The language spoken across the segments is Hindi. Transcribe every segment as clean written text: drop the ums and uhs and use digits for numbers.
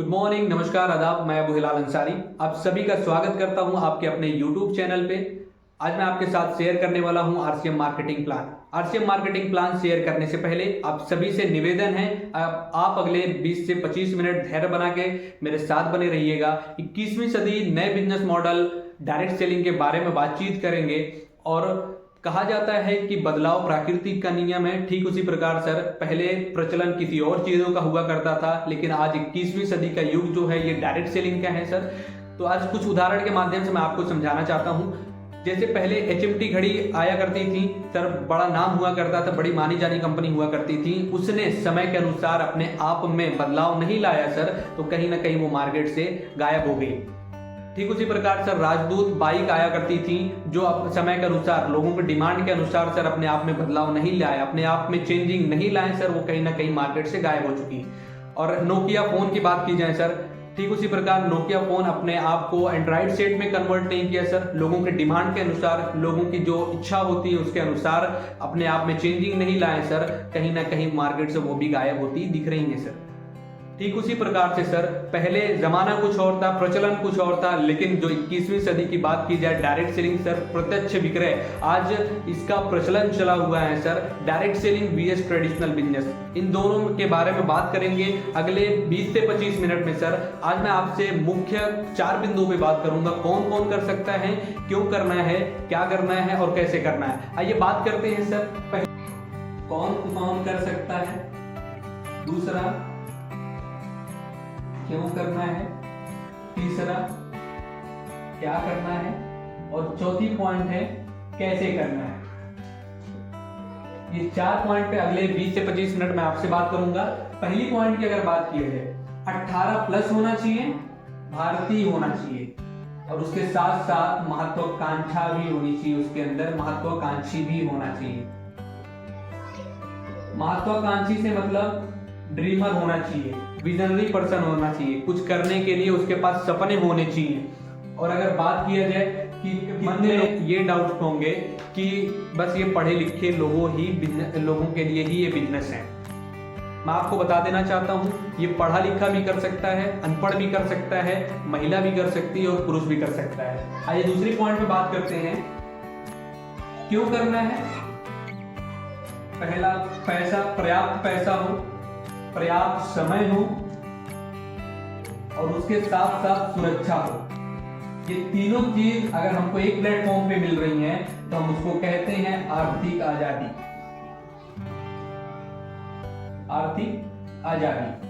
गुड मॉर्निंग, नमस्कार, आदाब। मैं अबू हिलाल अंसारी आप सभी का स्वागत करता हूं आपके अपने यूट्यूब चैनल पे। आज मैं आपके साथ शेयर करने वाला हूं RCM marketing plan. RCM marketing plan share करने से पहले आप सभी से निवेदन है, आप अगले 20 से 25 मिनट धैर्य बना के मेरे साथ बने रहिएगा। 21वीं सदी नए बिजनेस मॉडल डायरेक्ट सेलिंग के बारे में बातचीत करेंगे। और कहा जाता है कि बदलाव प्राकृतिक का नियम है, ठीक उसी प्रकार सर पहले प्रचलन किसी और चीजों का हुआ करता था, लेकिन आज 21वीं सदी का युग जो है ये डायरेक्ट सेलिंग का है सर। तो आज कुछ उदाहरण के माध्यम से मैं आपको समझाना चाहता हूं। जैसे पहले एचएमटी घड़ी आया करती थी सर, बड़ा नाम हुआ करता था, बड़ी मानी जानी कंपनी हुआ करती थी। उसने समय के अनुसार अपने आप में बदलाव नहीं लाया सर, तो कहीं ना कहीं वो मार्केट से गायब हो गई। ठीक उसी प्रकार सर राजदूत बाइक आया करती थी, जो समय के अनुसार लोगों के डिमांड के अनुसार सर अपने आप में बदलाव नहीं लाए, अपने आप में चेंजिंग नहीं लाए सर, वो कहीं ना कहीं मार्केट से गायब हो चुकी। और नोकिया फोन की बात की जाए सर, ठीक उसी प्रकार नोकिया फोन अपने आप को एंड्रॉइड सेट में कन्वर्ट नहीं किया सर, लोगों के डिमांड के अनुसार, लोगों की जो इच्छा होती है उसके अनुसार अपने आप में चेंजिंग नहीं लाए सर, कहीं ना कहीं मार्केट से वो भी गायब होती दिख रही है सर। ठीक उसी प्रकार से सर पहले जमाना कुछ और था, प्रचलन कुछ और था, लेकिन जो 21वीं सदी की बात की जाए डायरेक्ट सेलिंग सर, प्रत्यक्ष विक्रय, आज इसका प्रचलन चला हुआ है sir. Direct selling VS traditional business, इन दोनों के बारे में बात करेंगे अगले 20 से 25 मिनट में सर। आज मैं आपसे मुख्य 4 बिंदुओं पे बात करूंगा, कौन कौन कर सकता है, क्यों करना है, क्या करना है और कैसे करना है। आइए बात करते हैं सर। कौन कौन कर सकता है, दूसरा क्यों करना है, तीसरा क्या करना है, और चौथी पॉइंट है कैसे करना है। ये 4 पॉइंट पे अगले 20 से 25 मिनट में आपसे बात करूंगा। पहली पॉइंट की अगर बात की जाए, 18 प्लस होना चाहिए, भारतीय होना चाहिए, और उसके साथ साथ महत्वाकांक्षा भी होनी चाहिए, उसके अंदर महत्वाकांक्षी भी होना चाहिए। महत्वाकांक्षी से मतलब ड्रीमर होना चाहिए, विजनरी पर्सन होना चाहिए, कुछ करने के लिए उसके पास सपने होने चाहिए। और अगर बात किया जाए कि मन में ये डाउट होंगे कि बस ये पढ़े लिखे लोगों के लिए ही ये बिजनेस है। मैं आपको बता देना चाहता हूँ, ये पढ़ा लिखा भी कर सकता है, अनपढ़ भी कर सकता है, महिला भी कर सकती है और पुरुष भी कर सकता है। आइए दूसरी पॉइंट पे बात करते हैं, क्यों करना है। पहला, पैसा, पर्याप्त पैसा हो, पर्याप्त समय हो, और उसके साथ साथ सुरक्षा हो। ये तीनों चीज अगर हमको एक प्लेटफॉर्म पे मिल रही हैं तो हम उसको कहते हैं आर्थिक आजादी। आर्थिक आजादी।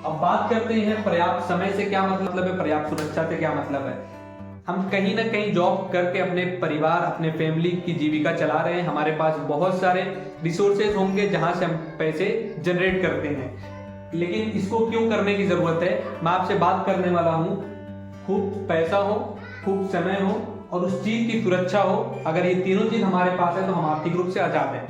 अब बात करते हैं पर्याप्त समय से क्या मतलब है, पर्याप्त सुरक्षा से क्या मतलब है। हम कहीं ना कहीं जॉब करके अपने परिवार, अपने फैमिली की जीविका चला रहे हैं, हमारे पास बहुत सारे रिसोर्सेज होंगे जहां से हम पैसे जनरेट करते हैं, लेकिन इसको क्यों करने की जरूरत है, मैं आपसे बात करने वाला हूं। खूब पैसा हो, खूब समय हो और उस चीज की सुरक्षा हो। अगर ये तीनों चीज हमारे पास है तो हम आर्थिक रूप से आजाद हैं।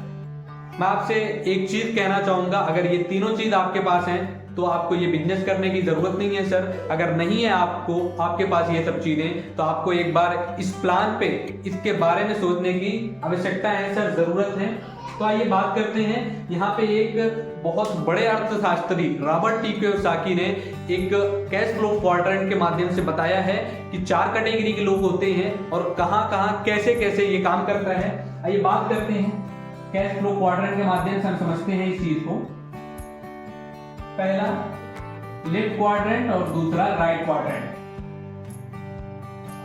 मैं आपसे एक चीज कहना चाहूंगा, अगर ये तीनों चीज आपके पास हैं तो आपको ये बिजनेस करने की जरूरत नहीं है सर। अगर नहीं है आपके पास ये सब चीजें, तो आपको एक बार इस प्लान पे, इसके बारे में सोचने की आवश्यकता है सर, जरूरत है। तो आइए बात करते हैं। यहाँ पे एक बहुत बड़े अर्थशास्त्री रॉबर्ट टी कियोसाकी ने एक कैश फ्लो क्वाड्रेंट के माध्यम से बताया है कि 4 कैटेगरी के लोग होते हैं और कहाँ कहाँ कैसे कैसे ये काम करता है। आइए बात करते हैं, कैश फ्लो क्वाड्रेंट के माध्यम से हम समझते हैं इस चीज को। पहला लेफ्ट क्वाड्रेंट और दूसरा राइट क्वाड्रेंट।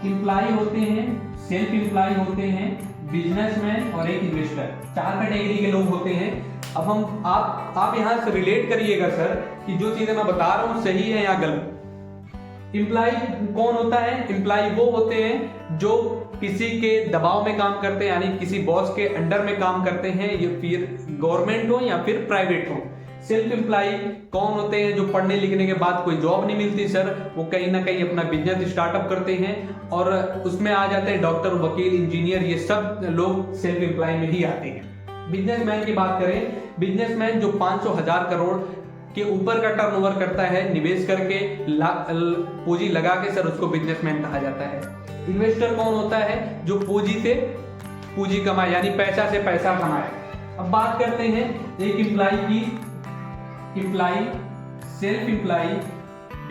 इम्प्लाई होते हैं, सेल्फ इम्प्लाई होते हैं, बिजनेसमैन और एक इन्वेस्टर। 4 कैटेगरी के लोग होते हैं। अब हम आप यहां से रिलेट करिएगा सर कि जो चीजें मैं बता रहा हूं सही है या गलत। इम्प्लाई कौन होता है, इम्प्लाई वो होते हैं जो किसी के दबाव में काम करते हैं, यानी किसी बॉस के अंडर में काम करते हैं, या फिर गवर्नमेंट हो या फिर प्राइवेट हो। सेल्फ एम्प्लॉय कौन होते हैं, जो पढ़ने लिखने के बाद कोई जॉब नहीं मिलती सर, वो कहीं ना कहीं अपना बिजनेस स्टार्टअप करते हैं और उसमें आ जाते हैं डॉक्टर, वकील, इंजीनियर, ये सब लोग सेल्फ एम्प्लॉय में ही आते हैं। बिजनेसमैन की बात करें, बिजनेसमैन जो 500,000 करोड़ के ऊपर का टर्नओवर करता है निवेश करके, पूंजी लगा के सर, उसको बिजनेसमैन कहा जाता है। इन्वेस्टर कौन होता है, जो पूंजी से पूंजी कमाए, यानी पैसा से पैसा कमाए। अब बात करते हैं एक इम्प्लाई की, इम्प्लाई, सेल्फ इम्प्लाई,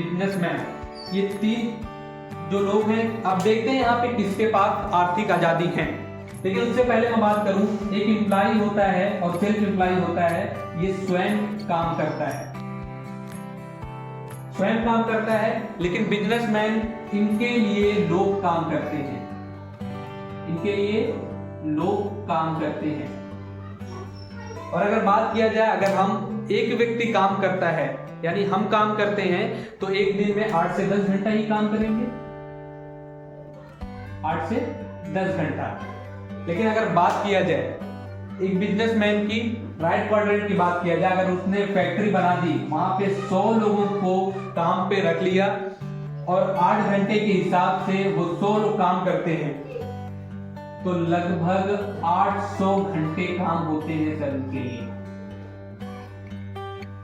बिजनेसमैन, ये 3 जो लोग हैं, आप देखते हैं यहाँ पे किसके पास आर्थिक आजादी है। लेकिन उससे पहले मैं बात करूं, एक एम्प्लॉय होता है और सेल्फ एम्प्लॉय होता है, ये स्वयं काम करता है, स्वयं काम करता है। लेकिन बिजनेसमैन, इनके लिए लोग काम करते हैं, इनके लिए लोग काम करते हैं। और अगर बात किया जाए, अगर हम एक व्यक्ति काम करता है, यानी हम काम करते हैं, तो एक दिन में 8 से 10 घंटा ही काम करेंगे, 8 से 10 घंटा। लेकिन अगर बात किया जाए एक बिजनेसमैन की, राइट क्वाड्रेंट की बात किया जाए, अगर उसने फैक्ट्री बना दी, वहां पे 100 लोगों को काम पे रख लिया और 8 घंटे के हिसाब से वो 100 लोग काम करते हैं, तो लगभग 800 घंटे काम होते हैं सर इनके लिए।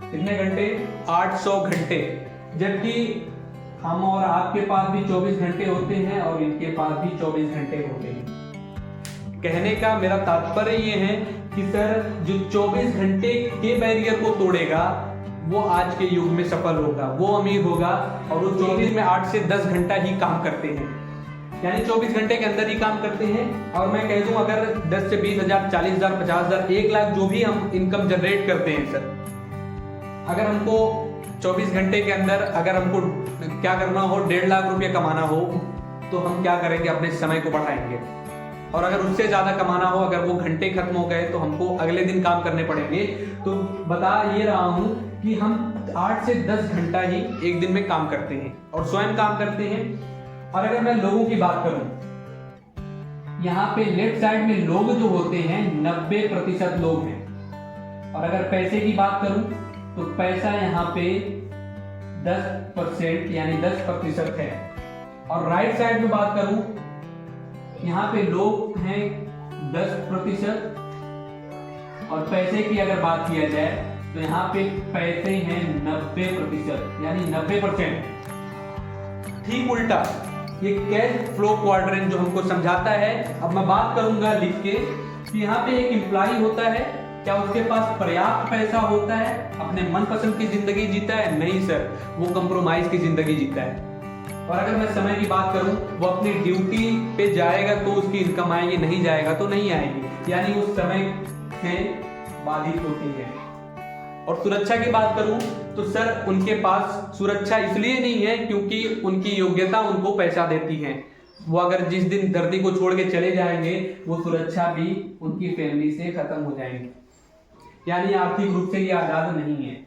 कितने घंटे? 800 घंटे। जबकि हम और आपके पास भी 24 घंटे होते हैं और इनके पास भी 24 घंटे होते हैं। कहने का मेरा तात्पर्य ये है कि सर, जो 24 घंटे के बैरियर को तोड़ेगा वो आज के युग में सफल होगा, वो अमीर होगा। और वो 24 में 8 से 10 घंटा ही काम करते हैं, यानी 24 घंटे के अंदर ही काम करते हैं। और मैं कह दूं, अगर 10 से 20 हजार, 40 हजार, 50 हजार, 1 लाख जो भी हम इनकम जनरेट करते हैं सर, अगर हमको 24 घंटे के अंदर अगर हमको क्या करना हो, 1.5 लाख रुपया कमाना हो, तो हम क्या करेंगे? अपने समय को बढ़ाएंगे। और अगर उससे ज्यादा कमाना हो, अगर वो घंटे खत्म हो गए, तो हमको अगले दिन काम करने पड़ेंगे। तो बता ये रहा हूं कि हम 8 से 10 घंटा ही एक दिन में काम करते हैं और स्वयं काम करते हैं। और अगर मैं लोगों की बात करूं, यहाँ पे लेफ्ट साइड में लोग जो होते हैं 90% लोग हैं। और अगर पैसे की बात करूं, तो पैसा यहाँ पे 10% यानी 10% है। और राइट साइड में बात करूं, यहाँ पे लोग हैं 10% और पैसे की अगर बात किया जाए, तो यहाँ पे पैसे हैं 90% यानी 90%। ठीक उल्टा ये कैश फ्लो क्वाड्रेंट जो हमको समझाता है। अब मैं बात करूंगा लिख के कि यहाँ पे एक एम्प्लॉय होता है, क्या उसके पास पर्याप्त पैसा होता है? अपने मनपसंद की जिंदगी जीता है? नहीं सर, वो कंप्रोमाइज की जिंदगी जीता है। और अगर मैं समय की बात करूं, वो अपनी ड्यूटी पे जाएगा तो उसकी इनकम आएगी, नहीं जाएगा तो नहीं आएगी, यानी उस समय से बाधित होती है। और सुरक्षा की बात करूं, तो सर उनके पास सुरक्षा इसलिए नहीं है क्योंकि उनकी योग्यता उनको पैसा देती है। वो अगर जिस दिन धरती को छोड़ के चले जाएंगे, वो सुरक्षा भी उनकी फैमिली से खत्म हो जाएंगी, यानी आर्थिक रूप से ये आजाद नहीं है।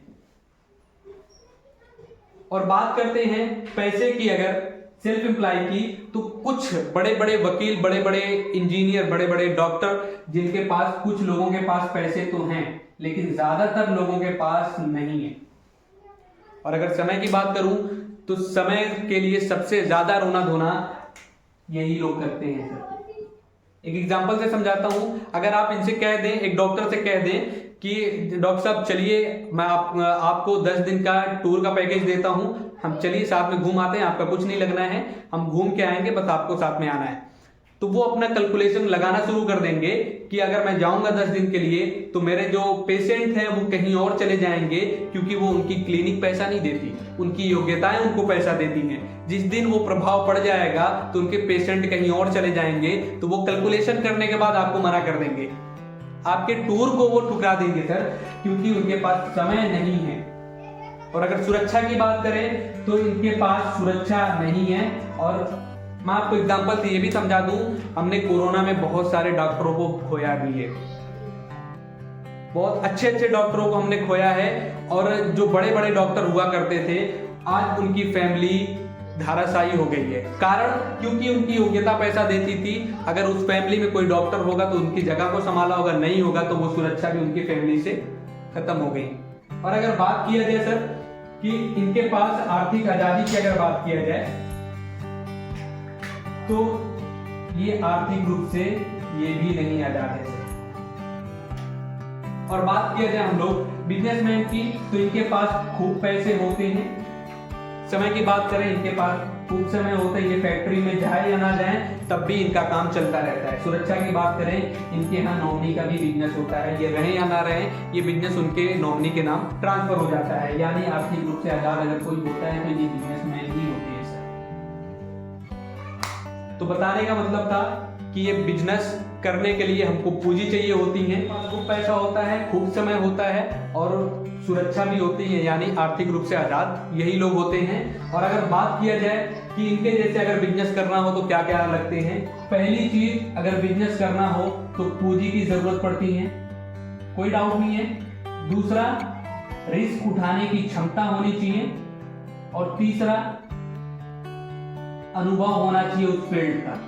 और बात करते हैं पैसे की, अगर सेल्फ एम्प्लॉय की, तो कुछ बड़े बड़े वकील, बड़े बड़े इंजीनियर, बड़े बड़े डॉक्टर, जिनके पास, कुछ लोगों के पास पैसे तो हैं, लेकिन ज्यादातर लोगों के पास नहीं है। और अगर समय की बात करूं, तो समय के लिए सबसे ज्यादा रोना धोना यही लोग करते हैं सर। एक एग्जांपल से समझाता हूं। अगर आप इनसे कह दें, एक डॉक्टर से कह दें कि डॉक्टर साहब चलिए, मैं आपको 10 दिन का टूर का पैकेज देता हूं, हम चलिए साथ में घूम आते हैं, आपका कुछ नहीं लगना है, हम घूम के आएंगे, बस आपको साथ में आना है। तो वो अपना कैलकुलेशन लगाना शुरू कर देंगे कि अगर मैं जाऊंगा 10 दिन के लिए, तो मेरे जो पेशेंट हैं वो कहीं और चले जाएंगे, क्योंकि वो उनकी क्लिनिक पैसा नहीं देती, उनकी योग्यताएं उनको पैसा देती हैं। जिस दिन वो प्रभाव पड़ जाएगा तो उनके पेशेंट कहीं और चले जाएंगे, तो वो कैलकुलेशन करने के बाद आपको मना कर देंगे, आपके टूर को वो ठुकरा देंगे सर, क्योंकि उनके पास समय नहीं है। और अगर सुरक्षा की बात करें, तो इनके पास सुरक्षा नहीं है। और मैं आपको एग्जांपल से ये भी समझा दूं, हमने कोरोना में बहुत सारे डॉक्टरों को खोया भी है, बहुत अच्छे अच्छे डॉक्टरों को हमने खोया है। और जो बड़े बड़े डॉक्टर हुआ करते थे, आज उनकी फैमिली धाराशायी हो गई है। कारण क्योंकि उनकी योग्यता पैसा देती थी। अगर उस फैमिली में कोई डॉक्टर होगा तो उनकी जगह को संभाला होगा, नहीं होगा तो वो सुरक्षा भी उनकी फैमिली से खत्म हो गई। और अगर बात किया जाए सर कि इनके पास आर्थिक आजादी की अगर बात किया जाए, तो ये आर्थिक रूप से ये भी नहीं आजाद है। और बात किया जाए हम लोग बिजनेसमैन की, तो इनके पास खूब पैसे होते हैं, समय की बात करें, इनके पास खूब समय होता है, ये फैक्ट्री में जाए या ना जाए तब भी इनका काम चलता रहता है। सुरक्षा की बात करें, इनके यहाँ नॉमिनी का भी बिजनेस होता है, ये रहे या ना रहे ये बिजनेस उनके नॉमिनी के नाम ट्रांसफर हो जाता है। यानी आर्थिक रूप से आजाद अगर कोई होता है तो ये बिजनेसमैन ही होते हैं सर। तो बताने का मतलब था कि ये बिजनेस करने के लिए हमको पूंजी चाहिए होती है, खूब पैसा होता है, खूब समय होता है और सुरक्षा भी होती है, यानी आर्थिक रूप से आजाद यही लोग होते हैं। और अगर बात किया जाए कि इनके जैसे अगर बिजनेस करना हो तो क्या क्या लगते हैं, पहली चीज अगर बिजनेस करना हो तो पूंजी की जरूरत पड़ती है, कोई डाउट नहीं है। दूसरा, रिस्क उठाने की क्षमता होनी चाहिए और तीसरा, अनुभव होना चाहिए उस फील्ड का।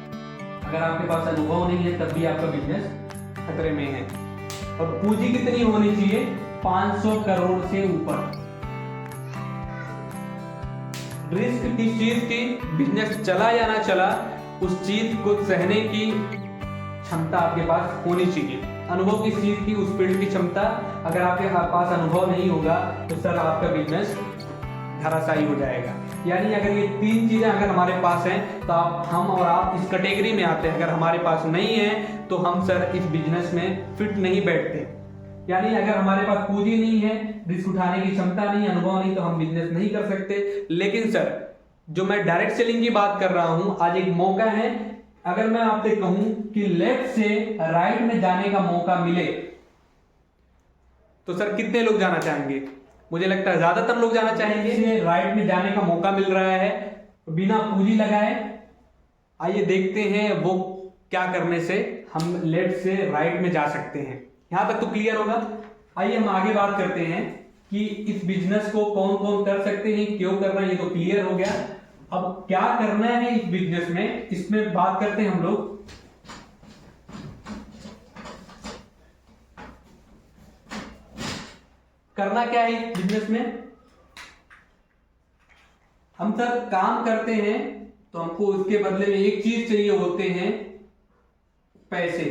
अगर आपके पास अनुभव नहीं है तब भी आपका बिजनेस खतरे में है। और पूंजी कितनी होनी चाहिए, 500 करोड़ से ऊपर। रिस्क किस चीज की, बिजनेस चला या ना चला उस चीज को सहने की क्षमता आपके पास होनी चाहिए। अनुभव किस चीज की, उस फील्ड की क्षमता। अगर आपके पास अनुभव नहीं होगा तो सर आपका बिजनेस धराशायी हो जाएगा। यानी अगर ये तीन चीजें अगर हमारे पास हैं तो हम और आप इस कैटेगरी में आते हैं। अगर हमारे पास नहीं है तो हम सर इस बिजनेस में फिट नहीं बैठते। यानी अगर हमारे पास पूंजी नहीं है, रिस्क उठाने की क्षमता नहीं, अनुभव नहीं, तो हम बिजनेस नहीं कर सकते। लेकिन सर जो मैं डायरेक्ट सेलिंग की बात कर रहा हूं, आज एक मौका है, अगर मैं आपसे कहूं कि लेफ्ट से राइट में जाने का मौका मिले तो सर कितने लोग जाना चाहेंगे? मुझे लगता है ज्यादातर लोग जाना चाहेंगे। राइट में जाने का मौका मिल रहा है बिना पूंजी लगाए। आइए देखते हैं वो क्या करने से हम लेफ्ट से राइट में जा सकते हैं। यहां तक तो क्लियर होगा। आइए हम आगे बात करते हैं कि इस बिजनेस को कौन कौन कर सकते हैं, क्यों करना है, ये तो क्लियर हो गया। अब क्या करना है इस बिजनेस में, इसमें बात करते हैं हम लोग। करना क्या है इस बिजनेस में, हम सर काम करते हैं तो हमको उसके बदले में एक चीज चाहिए होते हैं, पैसे।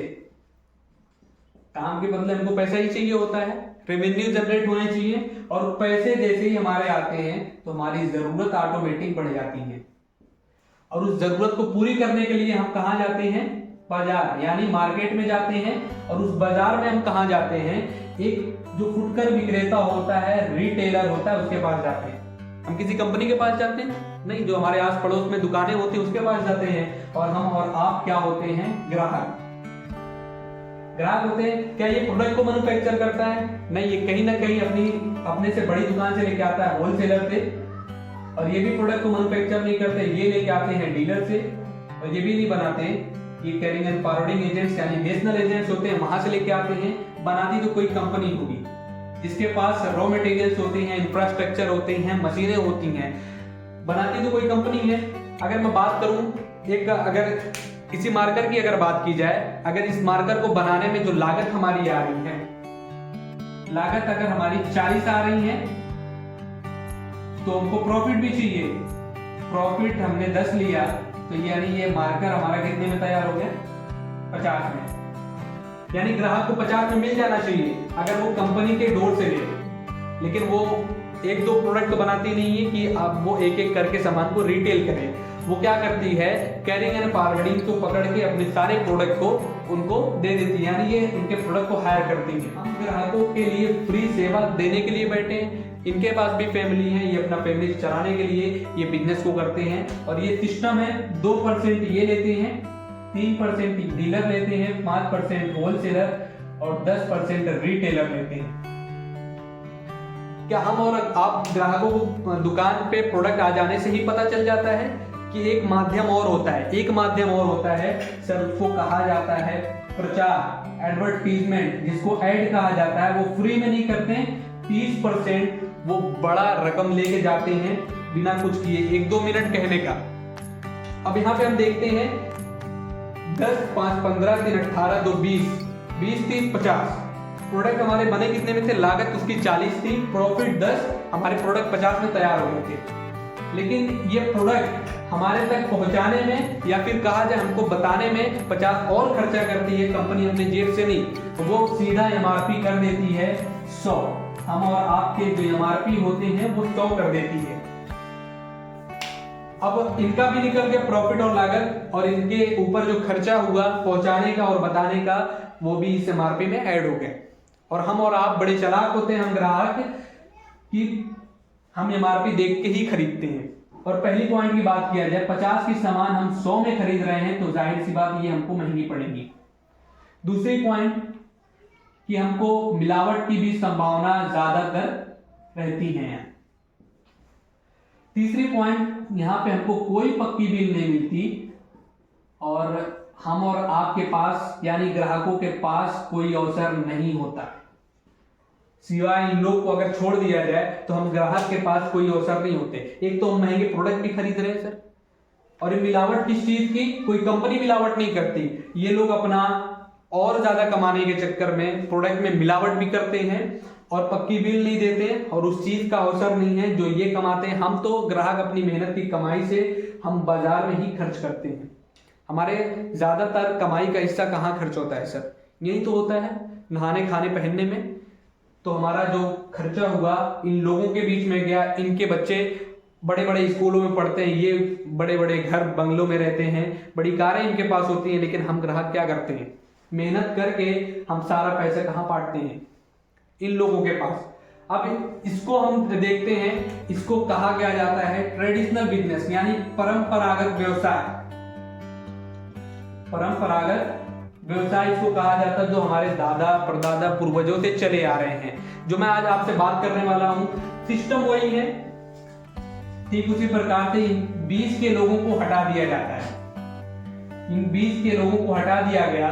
काम के बदले हमको पैसा ही चाहिए होता है, रेवेन्यू जनरेट होने चाहिए। और पैसे जैसे ही हमारे आते हैं तो हमारी जरूरत ऑटोमेटिक बढ़ जाती है। और उस जरूरत को पूरी करने के लिए हम कहां जाते हैं, बाजार यानी मार्केट में जाते हैं। और उस बाजार में हम कहां जाते हैं, एक जो फुटकर विक्रेता होता है, रिटेलर होता है, उसके पास जाते हैं। हम किसी कंपनी के पास जाते हैं नहीं, जो हमारे आस पड़ोस में दुकानें होती हैं उसके पास जाते हैं। और हम और आप क्या होते हैं, ग्राहक। ग्राहक होते हैं। क्या ये प्रोडक्ट को मैन्युफैक्चर करता है? नहीं, ये कहीं ना कहीं अपने से बड़ी दुकान से लेके आता है, होलसेलर से। और ये भी प्रोडक्ट को मैन्युफैक्चर नहीं करते, ये लेके आते हैं डीलर से। और ये भी नहीं बनाते हैं, ये कैरिंग एंड फॉरवर्डिंग एजेंट्स यानी नेशनल एजेंट्स होते हैं, वहां से लेके आते हैं। बनाती तो कोई कंपनी होगी जिसके पास रॉ मटेरियल्स होते हैं, इंफ्रास्ट्रक्चर होते हैं, मशीनें होती हैं। बनाती तो कोई कंपनी है। अगर मैं बात करूं, एक अगर किसी मार्कर की अगर बात की जाए, अगर इस मार्कर को बनाने में जो लागत हमारी आ रही है, लागत अगर हमारी 40 आ रही है तो हमको प्रॉफिट भी चाहिए। प्रॉफिट हमने 10 लिया तो यानी ये मार्कर हमारा कितने में तैयार हो गया, 50 में। यानी ग्राहक को 50 में मिल जाना चाहिए अगर वो कंपनी के डोर से ले। लेकिन वो एक दो प्रोडक्ट तो बनाती नहीं है कि आप वो एक एक करके सामान को रिटेल करें। वो क्या करती है, कैरिंग एंड फॉरवर्डिंग को पकड़ के अपने सारे प्रोडक्ट को उनको दे देती है, यानी ये इनके प्रोडक्ट को हायर करती है। हम ग्राहकों के लिए फ्री सेवा देने के लिए बैठे हैं। इनके पास भी फैमिली है, ये अपना फैमिली चलाने के लिए ये बिजनेस को करते हैं। और ये सिस्टम है, 2% ये लेते हैं, 3% डीलर लेते हैं, 5% होलसेलर और 10% रिटेलर लेते हैं। क्या हम और आप ग्राहकों को दुकान पे प्रोडक्ट आ जाने से ही पता चल जाता है कि एक माध्यम और होता है, एक माध्यम और होता है सर, उसको कहा जाता है प्रचार, एडवर्टीजमेंट, जिसको ऐड कहा जाता है। वो फ्री में नहीं करते हैं, 30% वो बड़ा रकम लेके जाते हैं बिना कुछ किए, 1-2 मिनट कहने का। अब यहाँ पे हम देखते हैं 10, 5, 15, 3, 18, 2, 20, 20, 30, 50 प्रोडक्ट हमारे बने कितने में थे, लागत उसकी 40 थी, प्रॉफिट 10, हमारे प्रोडक्ट 50 में तैयार हो गए थे। लेकिन ये प्रोडक्ट हमारे तक पहुंचाने में या फिर कहा जाए हमको बताने में 50 और खर्चा करती है कंपनी अपने जेब से नहीं, वो सीधा एमआरपी कर देती है 100। हम और आपके जो एमआरपी होते हैं वो 100 कर देती है। अब इनका भी निकल गया प्रॉफिट और लागत, और इनके ऊपर जो खर्चा हुआ पहुंचाने का और बताने का वो भी इस एमआरपी में ऐड हो गया। और हम और आप बड़े चालाक होते हैं हम ग्राहक कि हम एमआरपी देख के ही खरीदते हैं। और पहली पॉइंट की बात किया जाए, 50 की सामान हम 100 में खरीद रहे हैं तो जाहिर सी बात ये हमको महंगी पड़ेगी। दूसरी पॉइंट कि हमको मिलावट की भी संभावना ज्यादातर रहती है। तीसरी पॉइंट, यहां पे हमको कोई पक्की बिल नहीं मिलती और हम और आपके पास यानी ग्राहकों के पास कोई अवसर नहीं होता। सिवाय इन लोग को अगर छोड़ दिया जाए तो हम ग्राहक के पास कोई अवसर नहीं होते। एक तो हम महंगे प्रोडक्ट भी खरीद रहे हैं सर, और मिलावट किस चीज की, कोई कंपनी मिलावट नहीं करती, ये लोग अपना और ज्यादा कमाने के चक्कर में प्रोडक्ट में मिलावट भी करते हैं और पक्की बिल नहीं देते और उस चीज का अवसर नहीं है जो ये कमाते हैं। हम तो ग्राहक अपनी मेहनत की कमाई से हम बाजार में ही खर्च करते हैं। हमारे ज्यादातर कमाई का हिस्सा कहाँ खर्च होता है सर, यही तो होता है नहाने खाने पहनने में। तो हमारा जो खर्चा हुआ इन लोगों के बीच में गया, इनके बच्चे बड़े बड़े स्कूलों में पढ़ते हैं, ये बड़े बड़े घर बंगलों में रहते हैं, बड़ी कारें इनके पास होती हैं, लेकिन हम ग्राहक क्या करते हैं, मेहनत करके हम सारा पैसा कहाँ बांटते हैं, इन लोगों के पास। अब इसको हम देखते हैं, इसको कहा गया जाता है ट्रेडिशनल बिजनेस यानी परंपरागत व्यवसाय। परंपरागत व्यवसाय इसको कहा जाता है जो हमारे दादा परदादा पूर्वजों से चले आ रहे हैं। जो मैं आज आपसे बात करने वाला हूं सिस्टम वही है, ठीक उसी प्रकार से इन 20 के लोगों को हटा दिया जाता है। इन 20 के लोगों को हटा दिया गया।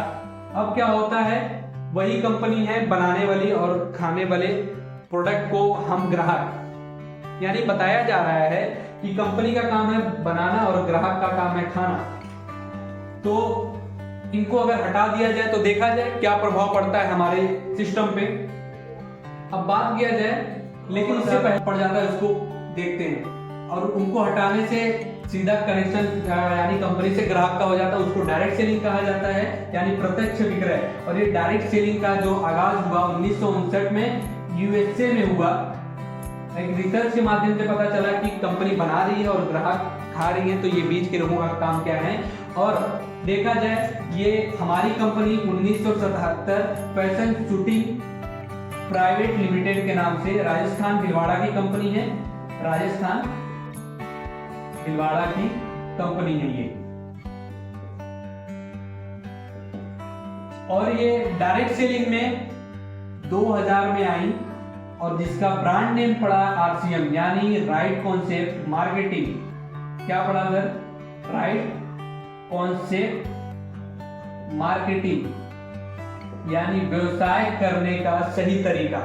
अब क्या होता है, वही कंपनी है बनाने वाली और खाने वाले प्रोडक्ट को हम ग्राहक, यानी बताया जा रहा है कि कंपनी का काम है बनाना और ग्राहक का काम है खाना। तो इनको अगर हटा दिया जाए तो देखा जाए क्या प्रभाव पड़ता है हमारे सिस्टम पे। अब बात किया जाए, लेकिन इससे पहले पड़ जाता है, उसको देखते हैं। और उनको हटाने से सीधा कनेक्शन यानी कंपनी से ग्राहक का हो जाता है, उसको डायरेक्ट सेलिंग कहा जाता है यानी प्रत्यक्ष विक्रय। और ये डायरेक्ट सेलिंग का जो आगाज हुआ 1959 में यूएसए में हुआ। एक रिसर्च के माध्यम से पता चला कि कंपनी बना रही है और ग्राहक खा रही है, तो ये बीच के लोगों का काम क्या है। और देखा जाए ये हमारी company 1977 fashion shooting private limited के नाम से राजस्थान भिलवाड़ा की कंपनी है, राजस्थान भिलवाड़ा की कंपनी है ये। और ये डायरेक्ट सेलिंग में 2000 में आई और जिसका ब्रांड नेम पड़ा आरसीएम यानी राइट कॉन्सेप्ट मार्केटिंग। क्या पड़ा सर, राइट कॉन्सेप्ट मार्केटिंग यानी व्यवसाय करने का सही तरीका।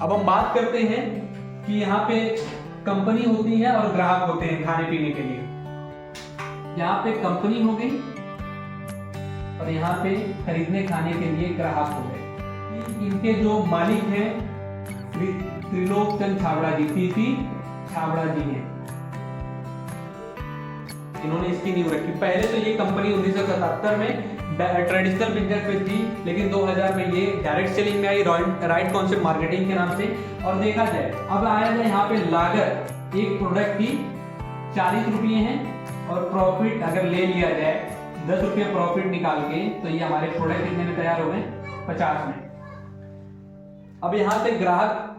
अब हम बात करते हैं कि यहाँ पे कंपनी होती है और ग्राहक होते हैं खाने पीने के लिए। यहाँ पे कंपनी हो गई और यहाँ पे खरीदने खाने के लिए ग्राहक हो गए। इनके जो मालिक हैं त्रिलोक चंद छाबड़ा जी, पीपी छाबड़ा जी हैं, इन्होंने इसकी नींव रखी। पहले तो ये कंपनी 1977 में ट्रेडिशनल बिजनेस में थी, लेकिन 2000 में ये डायरेक्ट सेलिंग में आई राइट कॉन्सेप्ट मार्केटिंग के नाम से। और देखा जाए, अब आया जाए यहाँ पे लागत एक प्रोडक्ट की 40 रुपये है और प्रॉफिट अगर ले लिया जाए 10 रुपये प्रॉफिट निकाल के, तो ये हमारे प्रोडक्ट कितने में तैयार हो गए, 50 में। अब यहाँ से ग्राहक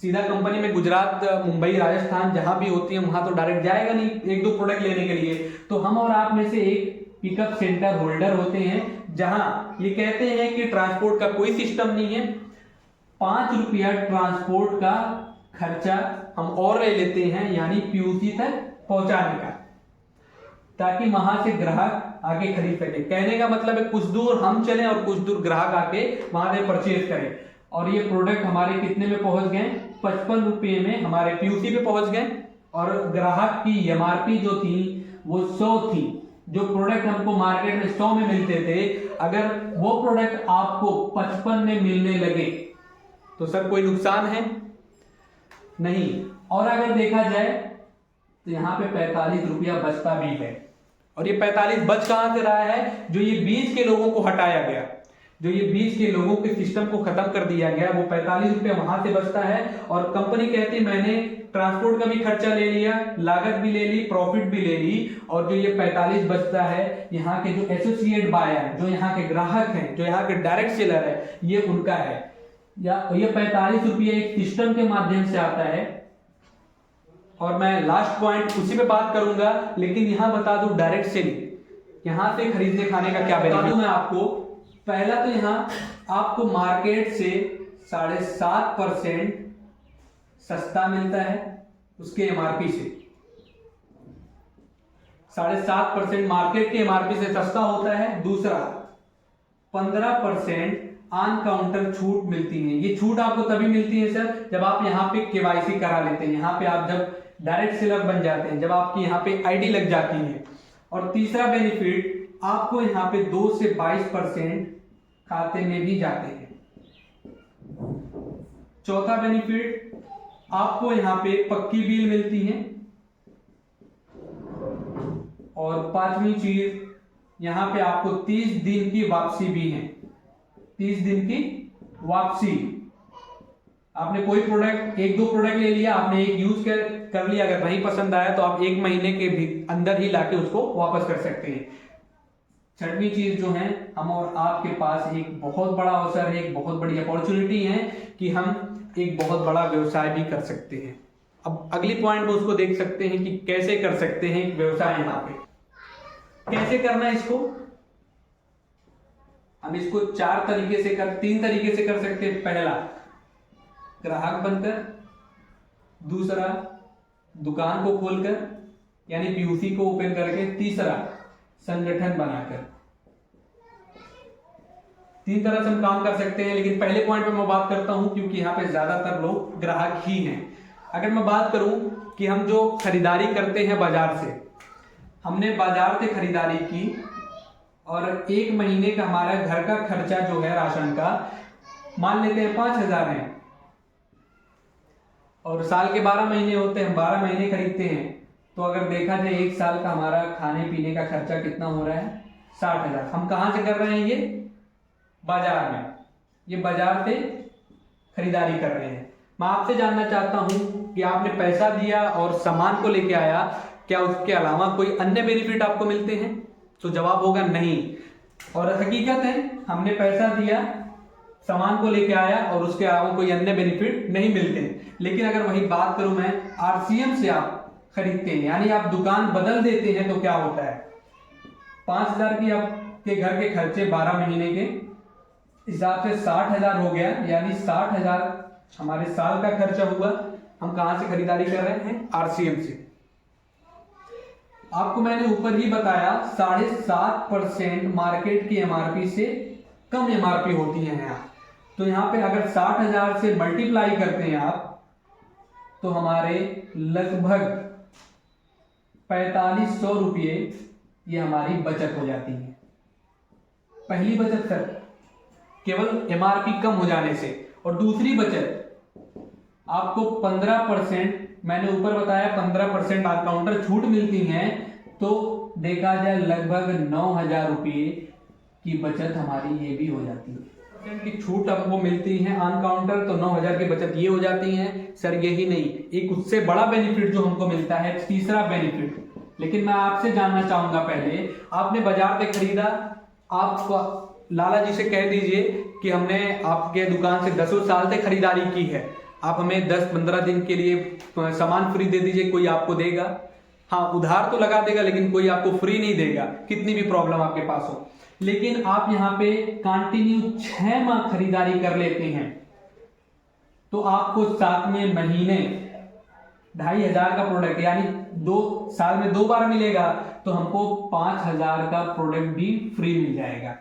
सीधा कंपनी में गुजरात मुंबई राजस्थान जहां भी होती है वहां तो डायरेक्ट जाएगा नहीं एक दो प्रोडक्ट लेने के लिए। तो हम और आप में से एक पिकअप सेंटर होल्डर होते हैं जहां ये कहते हैं कि ट्रांसपोर्ट का कोई सिस्टम नहीं है, 5 रुपया ट्रांसपोर्ट का खर्चा हम और ले लेते हैं यानी पीयूसी तक पहुंचाने का, ताकि वहां से ग्राहक आके खरीद सके। कहने का मतलब है कुछ दूर हम चलें और कुछ दूर ग्राहक आके वहां से परचेज करें। और ये प्रोडक्ट हमारे कितने में पहुंच गए, 55 रुपये में हमारे पीयूसी पे पहुंच गए। और ग्राहक की एमआरपी जो थी वो 100 थी। जो प्रोडक्ट हमको मार्केट में 100 में मिलते थे, अगर वो प्रोडक्ट आपको 55 में मिलने लगे तो सर कोई नुकसान है नहीं। और अगर देखा जाए तो यहाँ पे 45 रुपया बचता भी है। और ये 45 बच कहां से रहा है, जो ये 20 के लोगों को हटाया गया, जो ये 20 के लोगों के सिस्टम को खत्म कर दिया गया, वो 45 रुपये वहां से बचता है। और कंपनी कहती मैंने ट्रांसपोर्ट का भी खर्चा ले लिया, लागत भी ले ली, प्रॉफिट भी ले ली, और जो ये 45 बचता है, यहाँ के जो एसोसिएट बायर, जो यहाँ के ग्राहक हैं, जो यहाँ के डायरेक्ट सेलर है, ये उनका है। या ये 45 रुपये एक सिस्टम के माध्यम से आता है। और मैं लास्ट पॉइंट उसी पे बात करूंगा, लेकिन यहां बता दूं डायरेक्ट सेलिंग, यहां से खरीदने खाने का क्या बेनिफिट है मैं आपको। पहला तो यहां आपको मार्केट से 7.5% सस्ता मिलता है उसके एमआरपी से। 7.5% मार्केट के एमआरपी से सस्ता होता है। दूसरा 15% ऑन काउंटर छूट मिलती है। ये छूट आपको तभी मिलती है सर जब आप यहाँ पे केवाईसी करा लेते हैं, यहाँ पे आप जब डायरेक्ट सेलर बन जाते हैं, जब आपकी यहाँ पे आईडी लग जाती है। और तीसरा बेनिफिट आपको यहाँ पे 2 से 22% खाते में भी जाते हैं। चौथा बेनिफिट आपको यहाँ पे पक्की बिल मिलती है। और पांचवी चीज यहाँ पे आपको 30 दिन की वापसी भी है। 30 दिन की वापसी। आपने कोई प्रोडक्ट, 1-2 प्रोडक्ट ले लिया, आपने एक यूज कर लिया, अगर नहीं पसंद आया तो आप 1 महीने के भी अंदर ही लाके उसको वापस कर सकते हैं। छठवीं चीज जो है, हम और आपके पास एक बहुत बड़ा अवसर है, एक बहुत बड़ी अपॉर्चुनिटी है कि हम एक बहुत बड़ा व्यवसाय भी कर सकते हैं। अब अगली पॉइंट में उसको देख सकते हैं कि कैसे कर सकते हैं एक व्यवसाय। यहाँ पे कैसे करना है इसको, हम इसको 3 तरीके से कर सकते हैं। पहला ग्राहक बनकर, दूसरा दुकान को खोलकर यानी पीयूसी को ओपन करके, तीसरा संगठन बनाकर। 3 तरह से हम काम कर सकते हैं। लेकिन पहले पॉइंट पे मैं बात करता हूं क्योंकि यहाँ पे ज्यादातर लोग ग्राहक ही हैं। अगर मैं बात करूं कि हम जो खरीदारी करते हैं बाजार से, हमने बाजार से खरीदारी की और 1 महीने का हमारा घर का खर्चा जो है राशन का, मान लेते हैं 5,000 है, और साल के 12 महीने होते हैं, 12 महीने खरीदते हैं, तो अगर देखा जाए 1 साल का हमारा खाने पीने का खर्चा कितना हो रहा है, 60,000। हम कहां से कर रहे हैं, ये बाजार में, ये बाजार से खरीदारी कर रहे हैं। मैं आपसे जानना चाहता हूं कि आपने पैसा दिया और सामान को लेके आया, क्या उसके अलावा कोई अन्य बेनिफिट आपको मिलते हैं? तो जवाब होगा नहीं। और हकीकत है, हमने पैसा दिया, सामान को लेके आया और उसके अलावा कोई अन्य बेनिफिट नहीं मिलते। लेकिन अगर वही बात करूं मैं, आरसीएम से आप खरीदते हैं यानी आप दुकान बदल देते हैं, तो क्या होता है, 5,000 की आपके घर के खर्चे 12 महीने के हिसाब से 60,000 हो गया, यानी 60,000 हमारे साल का खर्चा हुआ। हम कहां से खरीदारी कर रहे हैं, आरसीएम से। आपको मैंने ऊपर ही बताया 7.5% मार्केट की एमआरपी से कम एमआरपी होती है यहाँ। तो यहाँ पे अगर 60,000 से मल्टीप्लाई करते हैं आप, तो हमारे लगभग 4500 रुपये ये हमारी बचत हो जाती है। पहली बचत सर केवल एमआरपी कम हो जाने से, और दूसरी बचत आपको 15%, मैंने ऊपर बताया 15% ऑन काउंटर छूट मिलती है, तो देखा जाए लगभग 9,000 रुपये की बचत हमारी ये भी हो जाती है। की छूट हमको मिलती है ऑन काउंटर, तो 9,000 की बचत ये हो जाती है। सर यही नहीं, एक उससे बड़ा बेनिफिट जो हमको मिलता है, तीसरा बेनिफिट। लेकिन मैं आपसे जानना चाहूंगा, पहले आपने बाजार से खरीदा, आप लाला जी से कह दीजिए कि हमने आपके दुकान से 10 साल से खरीदारी की है, आप हमें 10-15 दिन के लिए सामान फ्री दे दीजिए, कोई आपको देगा? हाँ, उधार तो लगा देगा, लेकिन कोई आपको फ्री नहीं देगा, कितनी भी प्रॉब्लम आपके पास हो। लेकिन आप यहाँ पे कंटिन्यू 6 माह खरीदारी कर लेते हैं, तो आपको 7वें महीने 2,500 का प्रोडक्ट, यानी 2 साल में 2 बार मिलेगा, तो हमको 5,000 का प्रोडक्ट भी फ्री मिल जाएगा।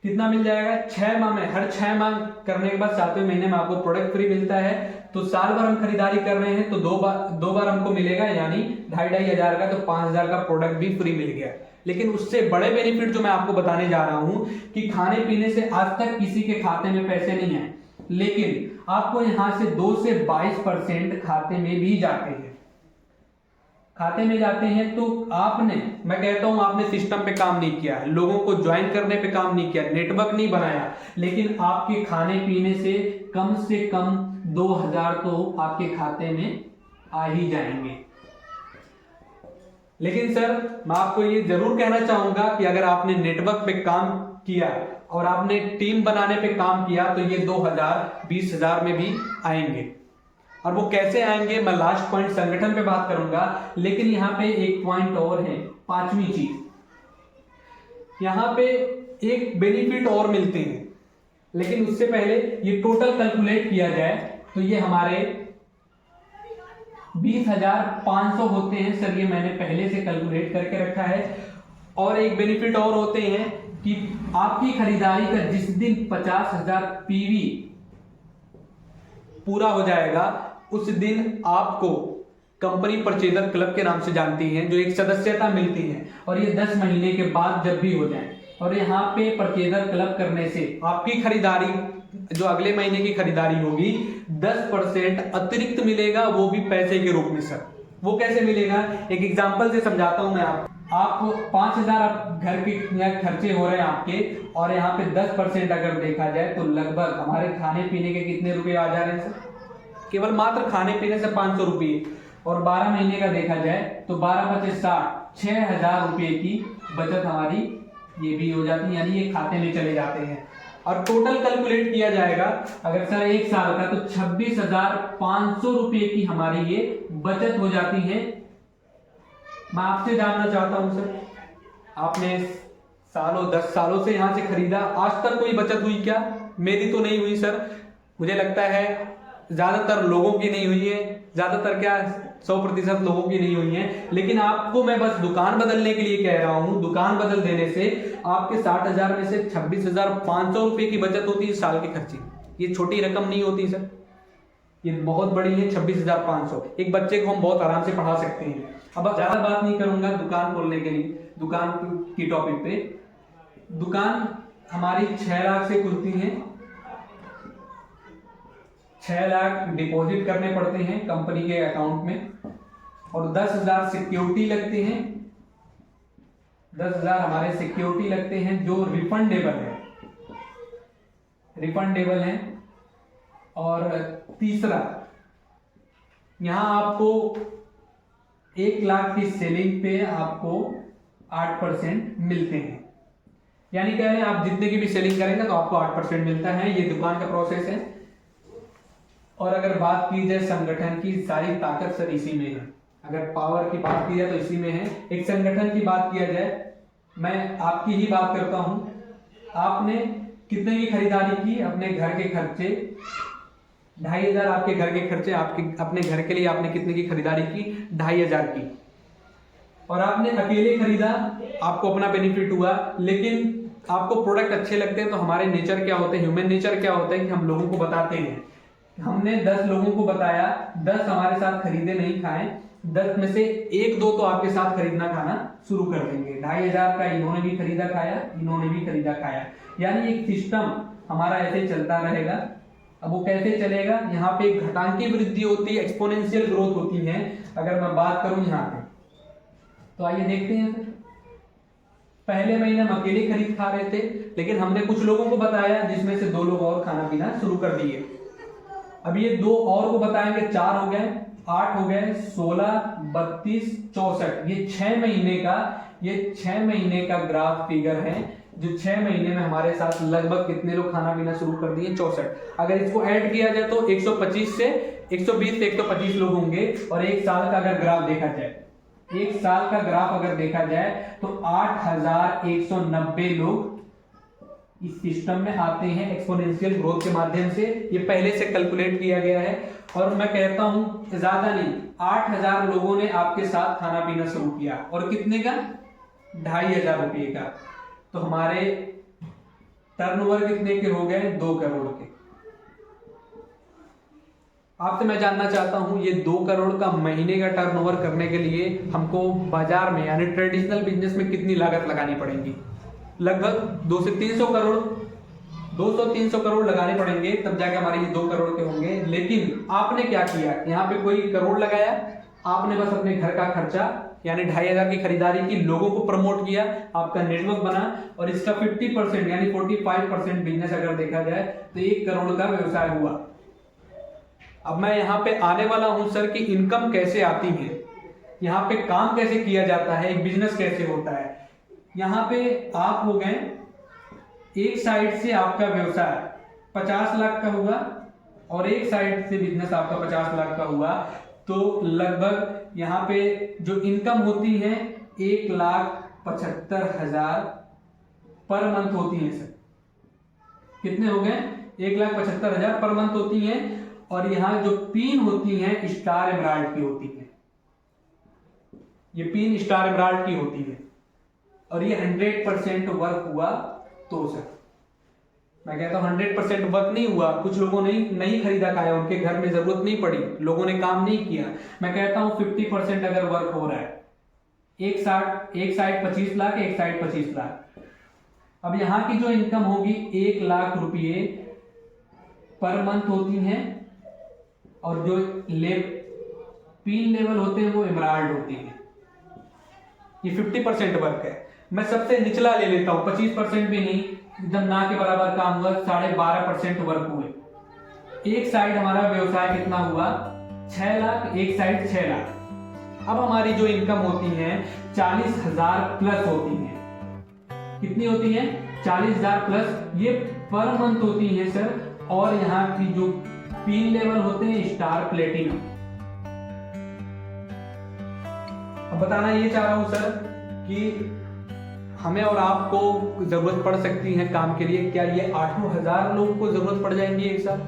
कितना मिल जाएगा, 6 माह में, हर 6 माह करने के बाद 7वें महीने में आपको प्रोडक्ट फ्री मिलता है। तो साल भर हम खरीदारी कर रहे हैं, तो 2 बार हमको मिलेगा, यानी 2,500 का, तो 5,000 का प्रोडक्ट भी फ्री मिल गया। लेकिन उससे बड़े बेनिफिट जो मैं आपको बताने जा रहा हूं कि खाने पीने से आज तक किसी के खाते में पैसे नहीं है, लेकिन आपको यहां से 2 से 22% खाते में भी जाते हैं। खाते में जाते हैं, तो आपने, मैं कहता हूं आपने सिस्टम पे काम नहीं किया, लोगों को ज्वाइन करने पे काम नहीं किया, नेटवर्क नहीं बनाया, लेकिन आपके खाने पीने से कम 2000 तो आपके खाते में आ ही जाएंगे। लेकिन सर मैं आपको ये जरूर कहना चाहूंगा कि अगर आपने नेटवर्क पे काम किया और आपने टीम बनाने पे काम किया तो ये 2000 20,000 में भी आएंगे। और वो कैसे आएंगे मैं लास्ट पॉइंट संगठन पे बात करूंगा, लेकिन यहाँ पे एक पॉइंट और है, पांचवी चीज, यहाँ पे एक बेनिफिट और मिलते हैं। लेकिन उससे पहले ये टोटल कैलकुलेट किया जाए तो ये हमारे 20,500 होते हैं सर, ये मैंने पहले से कैलकुलेट करके रखा है। और एक बेनिफिट और होते हैं कि आपकी खरीदारी का जिस दिन 50,000 पीवी पूरा हो जाएगा उस दिन आपको कंपनी परचेजर क्लब के नाम से जानती है, जो एक सदस्यता मिलती है, और ये 10 महीने के बाद जब भी हो जाए। और यहाँ पे परचेजर क्लब करने से आपकी खरीदारी जो अगले महीने की खरीदारी होगी 10% अतिरिक्त मिलेगा, वो भी पैसे के रूप में सर। वो कैसे मिलेगा, एक एग्जांपल से समझाता हूं मैं आप 5,000 घर के खर्चे हो रहे हैं आपके, और यहाँ पे 10% अगर देखा जाए तो लगभग हमारे खाने पीने के कितने रुपए आ जा रहे हैं सर, केवल मात्र खाने पीने से 500 रुपये। और 12 महीने का देखा जाए तो 12 × 60 6,000 रुपये की बचत हमारी ये भी हो जाती है, यानी ये खाते में चले जाते हैं। और टोटल कैलकुलेट किया जाएगा अगर सर एक साल का तो 26,500 रुपये की हमारी ये बचत हो जाती है। मैं आपसे जानना चाहता हूं सर, आपने सालों 10 सालों से यहां से खरीदा, आज तक कोई बचत हुई क्या? मेरी तो नहीं हुई सर, मुझे लगता है ज्यादातर लोगों की नहीं हुई है, ज्यादातर क्या 100% लोगों की नहीं हुई है। लेकिन आपको मैं बस दुकान बदलने के लिए कह रहा हूं, दुकान बदल देने से आपके 60,000 में से 26,500 रुपए की बचत होती है साल के खर्चे। ये छोटी रकम नहीं होती सर, ये बहुत बड़ी है। 26,500 एक बच्चे को हम बहुत आराम से पढ़ा सकते हैं। अब ज्यादा बात नहीं करूंगा दुकान खोलने के लिए, दुकान की टॉपिक पे। दुकान हमारी 6 लाख से खुलती है, 6 लाख डिपॉजिट करने पड़ते हैं कंपनी के अकाउंट में, और 10,000 सिक्योरिटी लगते हैं। 10,000 हमारे सिक्योरिटी लगते हैं जो रिफंडेबल है। और तीसरा, यहां आपको 1 लाख की सेलिंग पे आपको 8% मिलते हैं। यानी क्या है, आप जितने की भी सेलिंग करेंगे तो आपको 8% मिलता है। ये दुकान का प्रोसेस है। और अगर बात की जाए संगठन की, सारी ताकत सर इसी में है। अगर पावर की बात की जाए तो इसी में है। एक संगठन की बात किया जाए, मैं आपकी ही बात करता हूं, आपने कितने की खरीदारी की, अपने घर के खर्चे 2,500 आपके घर के खर्चे, आपके अपने घर के लिए आपने कितने की खरीदारी की, 2,500 की। और आपने अकेले खरीदा, आपको अपना बेनिफिट हुआ। लेकिन आपको प्रोडक्ट अच्छे लगते हैं तो हमारे नेचर क्या होते हैं, ह्यूमन नेचर क्या होता है कि हम लोगों को बताते हैं। हमने 10 लोगों को बताया, 10 हमारे साथ खरीदे नहीं खाए, 10 में से 1-2 तो आपके साथ खरीदना खाना शुरू कर देंगे। 2,500 का इन्होंने भी खरीदा खाया, इन्होंने भी खरीदा खाया, यानी एक सिस्टम हमारा ऐसे चलता रहेगा। अब वो कैसे चलेगा, यहाँ पे एक घातांकी वृद्धि होती है, एक्सपोनेंशियल ग्रोथ होती है। अगर मैं बात करूं यहाँ पे तो आइए देखते हैं सर। पहले महीने हम अकेले खरीद खा रहे थे, लेकिन हमने कुछ लोगों को बताया जिसमें से 2 लोग और खाना पीना शुरू कर दिए। अब ये 2 और को बताएंगे, 4 हो गए, 8 हो गए, 16, 32, 64। ये 6 महीने का ग्राफ फिगर है, जो 6 महीने में हमारे साथ लगभग कितने लोग खाना पीना शुरू कर दिए, 64। अगर इसको ऐड किया जाए तो 120 से 125 लोग होंगे। और एक साल का अगर ग्राफ देखा जाए, एक साल का ग्राफ अगर देखा जाए तो 8,190 लोग इस सिस्टम में आते हैं एक्सपोनेंशियल ग्रोथ के माध्यम से। ये पहले से कैलकुलेट किया गया है। और मैं कहता हूं ज्यादा नहीं, 8,000 लोगों ने आपके साथ खाना पीना शुरू किया, और कितने का, 2,500 रुपये का। तो हमारे टर्नओवर कितने के हो गए, 2 करोड़ के। आपसे मैं जानना चाहता हूं, ये 2 करोड़ का महीने का टर्नओवर करने के लिए हमको बाजार में यानी ट्रेडिशनल बिजनेस में कितनी लागत लगानी पड़ेगी? लगभग 200 से 300 करोड़, 200-300 करोड़ लगाने पड़ेंगे, तब जाके हमारे ये 2 करोड़ के होंगे। लेकिन आपने क्या किया, यहाँ पे कोई करोड़ लगाया, आपने बस अपने घर का खर्चा यानी 2,500 की खरीदारी की, लोगों को प्रमोट किया, आपका नेटवर्क बना, और इसका 50% यानी 45% बिजनेस अगर देखा जाए तो 1 करोड़ का व्यवसाय हुआ। अब मैं यहाँ पे आने वाला हूँ सर कि इनकम कैसे आती है, यहाँ पे काम कैसे किया जाता है, एक बिजनेस कैसे होता है। यहाँ पे आप हो गए, एक साइड से आपका व्यवसाय 50 लाख का हुआ और एक साइड से बिजनेस आपका 50 लाख का हुआ, तो लगभग यहाँ पे जो इनकम होती है 1,75,000 पर मंथ होती है सर। कितने हो गए? 1,75,000 पर मंथ होती है। और यहाँ जो पिन होती है स्टार एमराल्ड की होती है, ये पिन स्टार एमराल्ड की होती है। और ये 100% वर्क हुआ तो सर, मैं कहता हूँ 100% वर्क नहीं हुआ, कुछ लोगों ने नहीं खरीदा खाया, उनके घर में जरूरत नहीं पड़ी, लोगों ने काम नहीं किया। मैं कहता हूँ 50% अगर वर्क हो रहा है, एक साइड 25 लाख, एक साइड 25 लाख। अब यहाँ की जो इनकम होगी 1 लाख रुपये पर मंथ होती है। और जो पिन लेवल होते हैं वो एमराल्ड होती है। ये 50% वर्क है। मैं सबसे निचला ले लेता हूं, 25% भी नहीं, एकदम ना के बराबर काम हुआ, 12.5% वर्क हुए। एक साइड हमारा व्यवसाय कितना हुआ? 6 लाख, एक साइड 6 लाख। अब हमारी जो इनकम होती है 40,000 प्लस होती है। कितनी होती है? 40,000 प्लस, ये पर मंथ होती है सर। और यहाँ की जो पिन लेवल होते हैं स्टार प्लेटिनम। अब बताना ये चाह रहा हूं सर कि हमें और आपको जरूरत पड़ सकती है काम के लिए, क्या ये 8,000 लोगों को जरूरत पड़ जाएंगी एक साथ?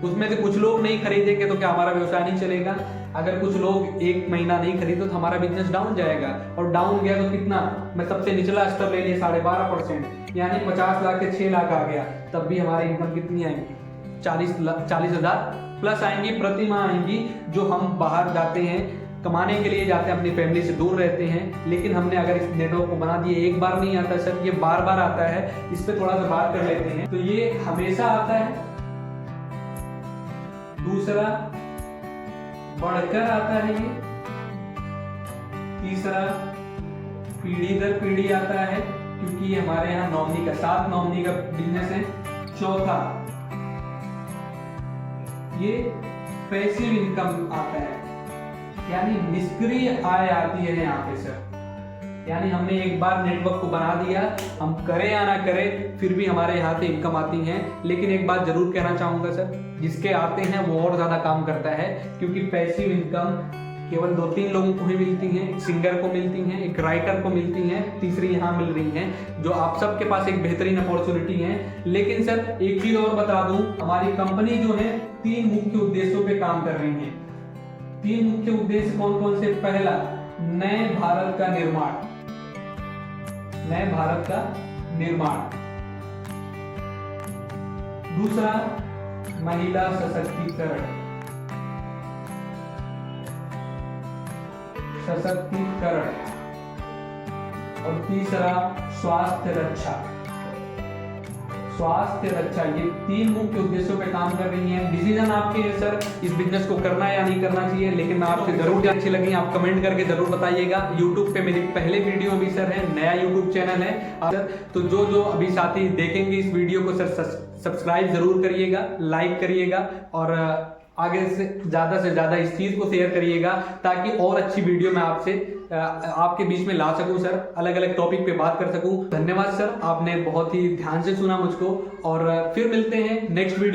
उसमें से कुछ लोग नहीं खरीदेंगे तो क्या हमारा व्यवसाय नहीं चलेगा? अगर कुछ लोग एक महीना नहीं खरीदे तो हमारा बिजनेस डाउन जाएगा। और डाउन गया तो कितना? मैं सबसे निचला स्तर ले लिया 12.5%, यानी 50 लाख के 6 लाख आ गया, तब भी हमारी इनकम कितनी आएंगी? 40,000 प्लस आएंगी, प्रति माह आएंगी। जो हम बाहर जाते हैं कमाने के लिए, जाते हैं, अपनी फैमिली से दूर रहते हैं, लेकिन हमने अगर इस नेटवर्क को बना दिए, एक बार नहीं आता सर, ये बार बार आता है। इस पे थोड़ा सा बात कर लेते हैं। तो ये हमेशा आता है। दूसरा, बढ़कर आता है ये। तीसरा, पीढ़ी दर पीढ़ी आता है, क्योंकि ये हमारे यहाँ नॉमिनी का 7 नॉमिनी का बिजनेस है। चौथा, ये पैसिव इनकम आता है, यानी निष्क्रिय आय आती है यहाँ पे सर। यानी हमने एक बार नेटवर्क को बना दिया, हम करें या ना करें, फिर भी हमारे यहाँ से इनकम आती है। लेकिन एक बात जरूर कहना चाहूंगा सर, जिसके आते हैं वो और ज्यादा काम करता है, क्योंकि पैसिव इनकम केवल 2-3 लोगों को ही मिलती है। एक सिंगर को मिलती है, एक राइटर को मिलती है, तीसरी यहाँ मिल रही है, जो आप सबके पास एक बेहतरीन अपॉर्चुनिटी है। लेकिन सर एक चीज और बता दूं, हमारी कंपनी जो है 3 मुख्य उद्देश्यों पे काम कर रही है। 3 मुख्य उद्देश्य कौन कौन से? पहला, नए भारत का निर्माण, नए भारत का निर्माण। दूसरा, महिला सशक्तिकरण, और तीसरा, स्वास्थ्य रक्षा। स्वास्थ्य रक्षा, ये 3 मुख्य उद्देश्यों पे काम कर रही हैं। डिसीजन आपके है सर, इस बिजनेस को करना है या नहीं करना चाहिए। लेकिन मैं आपसे जरूर अच्छी लगी, आप कमेंट करके जरूर बताइएगा। यूट्यूब पे मेरी पहले वीडियो भी सर है, नया यूट्यूब चैनल है सर, तो जो अभी साथी देखेंगे इस वीडियो को सर सब्सक्राइब जरूर करिएगा, लाइक करिएगा, और आगे से ज्यादा इस चीज को शेयर करिएगा, ताकि और अच्छी वीडियो मैं आपके बीच में ला सकूं सर, अलग अलग टॉपिक पे बात कर सकूं। धन्यवाद सर, आपने बहुत ही ध्यान से सुना मुझको, और फिर मिलते हैं नेक्स्ट वीडियो।